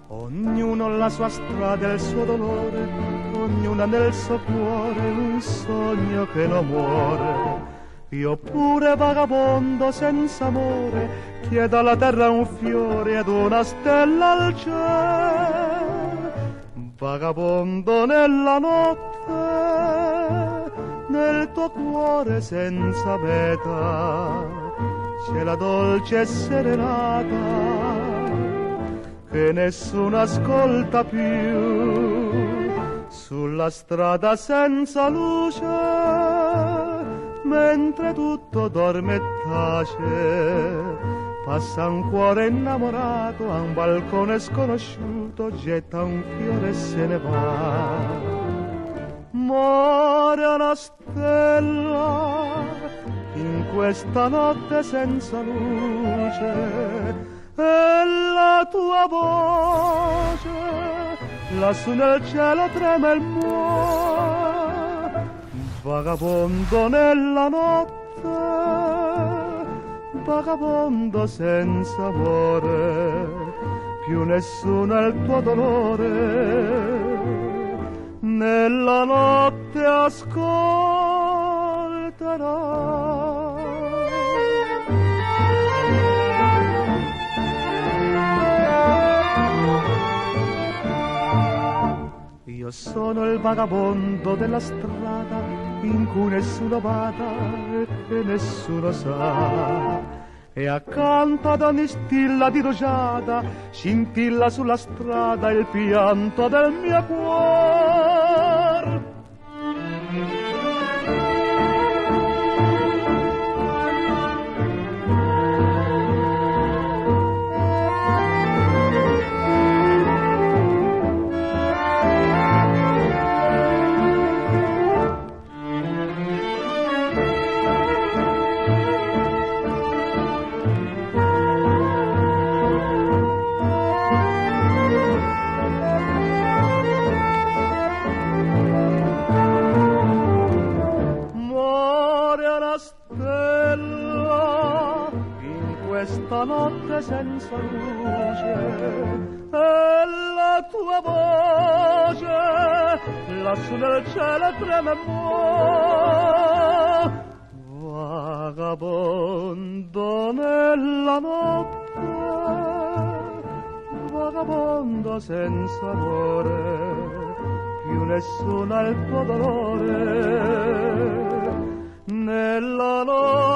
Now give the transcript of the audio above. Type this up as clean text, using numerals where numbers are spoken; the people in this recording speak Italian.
Ognuno la sua strada e il suo dolore, ognuna nel suo cuore un sogno che non muore. Io pure vagabondo senza amore, chiedo alla terra un fiore ed una stella al cielo. Vagabondo nella notte, nel tuo cuore senza meta, c'è la dolce serenata che nessuno ascolta più. Sulla strada senza luce, mentre tutto dorme e tace, passa un cuore innamorato a un balcone sconosciuto, getta un fiore e se ne va. Muore una stella in questa notte senza luce, e la tua voce lassù nel cielo trema e muore. Vagabondo nella notte, vagabondo senza amore, più nessuno è il tuo dolore, nella notte ascolterà. Io sono il vagabondo della strada in cui nessuno vada e che nessuno sa, e accanto ad ogni stilla di rugiada scintilla sulla strada il pianto del mio cuore. Questa notte senza luce, e la tua voce lassù nel cielo trema e muore. Vagabondo nella notte, vagabondo senza amore, più nessuno ha il tuo dolore, nella notte